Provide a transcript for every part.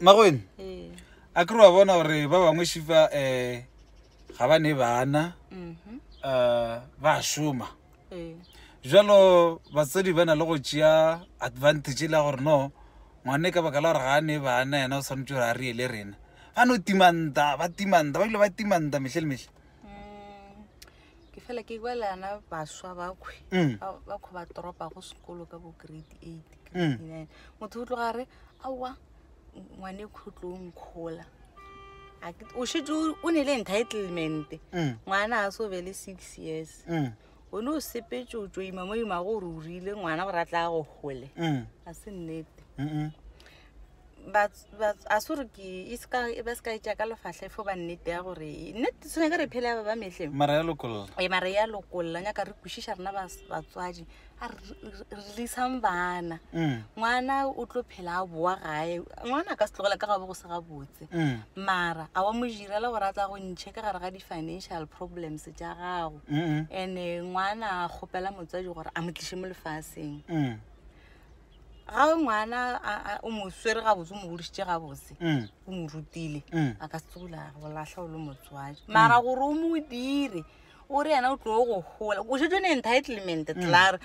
Magwene a kry wa bona gore ba bangwe shifa ga ba ne bana ba šoma jalo batsadi ba na le go tšea advantage la gore no ngwane ka baka la gore ga a ne bana yena o tshwanetse gore a riele rena ba no timanta ba ile ba timanta metlhe le metlhe ke fela ke bua le ana baswa bakhwe ba toropa go sekolo ka bo grade 8 grade 9 motho o tloga re awa ngwane khutlo nkgola o shitse o ne le entitlement ngwana a so be le 6 years o no sepetse o tswe mama yo mago re urile ngwana go ratla go gole a se nnete but asure ke iska e ba ska itja ka lefahle fo ba nnete ya gore nnete se ka re phela ba mehle mara ya lokolla mara ya lokolla nya ka re kushisha rena batswadi a re sambana ngwana o tlo phela a boa gae ngwana ka se tlogela ka ga bo go se ga botse mara a wa mo jirela go ratla go ntšhe ka gare ga di financial problems tja gago ene ngwana gopela motswadi gore a motlishe mo lefaseng ga ngwana o mo swere ga botse o mo godisitse ga botse o mo rutile a ka se tsola go lahla o le motswadi mara gore o mo dire o re yana o tlo go gola o shetse ne entitlement clar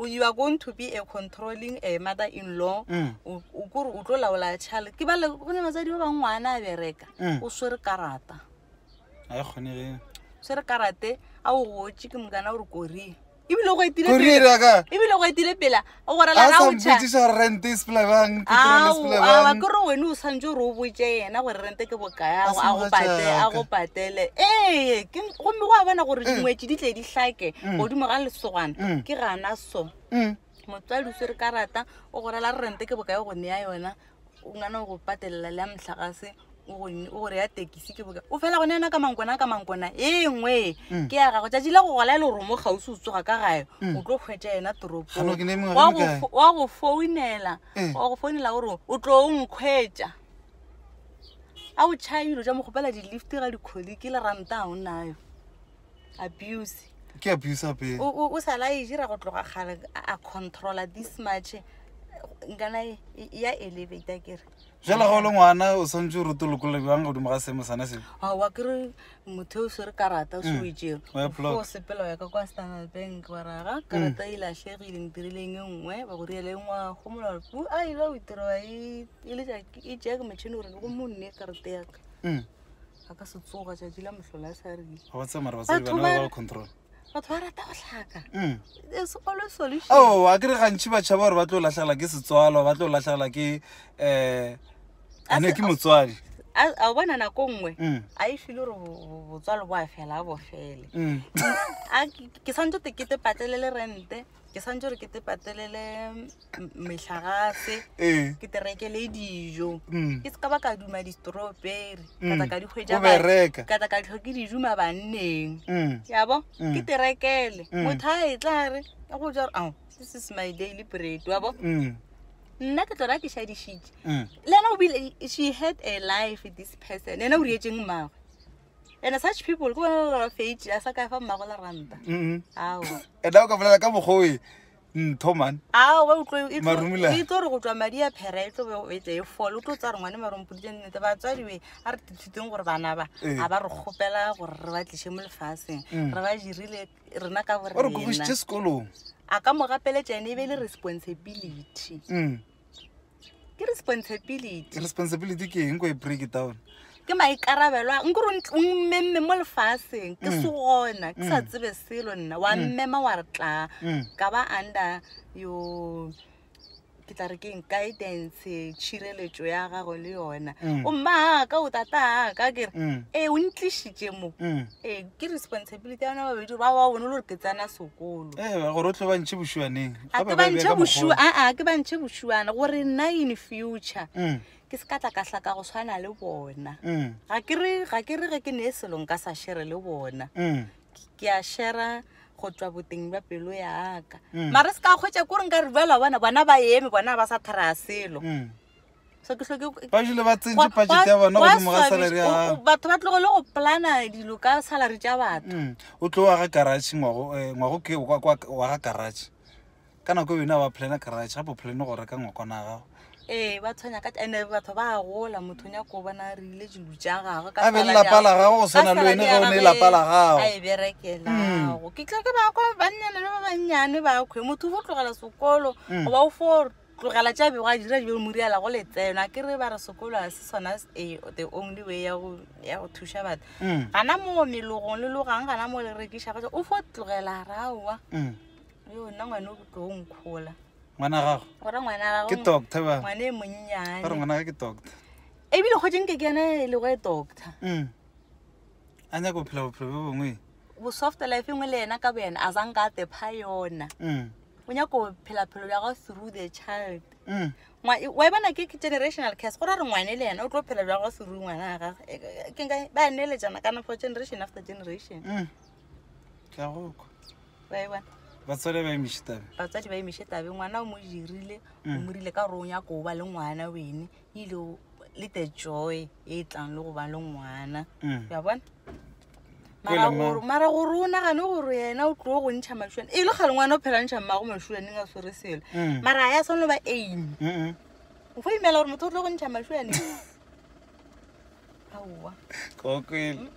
you are going to be a controlling a mother in law o gore o tlo laola child ke ba le go ne matsadi ba bang ngwana a bereka o swere karata a kgonege swere karate a o gotse ke mokana o re kori ibile go itile pela o gore la ra o tša rent is plebang a ke re wena o santse re o botse yena gore rente ke bokaya a go patele ke gomme go a bona gore dingwetši di tle di hlake godimo ga lesogana ke gana so motswadi o swere karata o gore la rente ke bokaya go nea yona o ngana go patelela le a mohlagase o gore ya tekisi ke boka o fela go nena ka mankona engwe ke ya gago tšatši le go gola le gore mo gausi o tsoga ka gae o tlo hwetša yena toropong wa go founela gore o tlo o nkgwetša a o tšhailo tša mogopela di-lift ga dikholi ke le ranta a o nayo abuse ke abuse ape o sala e dira go tloga gale a controla this much nkana ya elevator kere jala go le ngwana o santse o ruto lokolla bjang godimo ga seemo sana se wa kere motho o swere karata o se o itsere o sepela ya ka kwa Standard Bank wa raga karata e latlhegile ntirileng nngwe ba go riele ngwa go molao pu a ile o itira e le ja e je ke metšhini gore go monne karata ya ka a ka se tsoga ja dila mohlola sa rile ga ba tsamara ba se bana ba control batho ba rata go tlhaka it's always solution a kere gantši batšha ba gore ba tlo latlhegela ke setswalo ba tlo latlhegela ke ane ke motswadi a bona nako nngwe a e file gore botswalo bo a fela a bo fele ke santse te ke te patelele rente ke santse gore ke te patelele mehlagase ke te rekele dijo ke se ka ba ka duma di-strawberry kata ka di hwetša kata ka tlhoke dijuma banneng ya bo ke te rekele motho a e tlare ya go ja this is my daily bread wa bo nna ke tlora ke shadišitše le ena o bile she had a life with this person ena o rietšeng mmagwe and such people ke bona fate a sa ka fa mmago la ranta ao ena o ka bolela ka mokgowe thoman ao e tlo re go tšwa madi a phera e tlo be e fole o tlo tsa re ngwane marompoditse nnete batswadiwe a re thuteng gore bana ba a ba re kgopela gore re ba tliše mo lefaseng re ba dirile rena ka o re kogošitše sekolong a ka mo gapeletšane e be le responsibility ke responsibility ke eng ko e break down ke maikarabelwa nkore o mmemme mo lefaseng ke se gona ke sa tsebe selo nna wa mmema wa re tla ka ba under yo ke tla re ke guidance tšhireletšo ya gago le yona o mmaka o tata ka kere o ntlišitše mo ke responsibility ya ona babedi ba wa bone le gore ke tsana sekolo gore o tlo ba ntšhe bošuaneng ke ba ntšhe bošuana gore nna in future ke se ka tla ka hlaka go tshwana le bona ga ke re ge ke ne selong ka sa shere le bona ke a shera go tswa boteng ba pelo ya ka mara se ka kgwetša ko re nka re bela bona ba eme bona ba sa thara selo so ke hloke ba jile ba tsentse budget ya bona godimo ga salary ya batho ba tlogele go plana dilo ka salary tša batho o tlo wa ga garage ngwago ke wa ga garage ka nako e wena wa plana garage gape o plane go reka ngwakwana gago ba tshwanya ka ene batho ba gola motho nya ko bona re ile dilo tša gagwe a be lelapa la gago go tshwana le wene ge o ne lapa la gago a e berekelago ke tla ke ba kwa bannyane le ba bannyane ba kgwe motho o tlogela sekolo go ba o fo tlogela tša bego a dira dilo moriala go letseno a ke re ba re sekolo a se sona the only way ya go thuša batho gana mo melogong le logang gana mo le rekiša batho o fo tlogela raoa yo nna ngwane o tlo nkgola ngwana gago ora ngwana gago ke doctor ba ngwane e monnyane ba re ngwana ga ke doctor ebile go jeng ke kene e le go e doctor a nyaka go phela bophelo bo bongwe bo soft life engwe le yena ka bo yena a zanka te pha yona o nyaka go phela phelo ya go through the child wa bona ke generational curse go ra re ngwane le yena o tlo phela ya go through ngwana ga ke nka ba nele jana kana for generation after generation ke a go ba bona batswadi ba emishitabe batswadi ba emishitabe ngwana o mo dirile o morile ka ro nya go ba le ngwana wene ile le the joy e tlang le go ba le ngwana ya bona mara go rona gane gore yena o tlo go ntšha mašuane e le ga le ngwana o phela ntšha mmago mašuane nga swere selo mara ya sono ba aim o fo imela gore motho o tlo go ntšha mašuane aowa kokele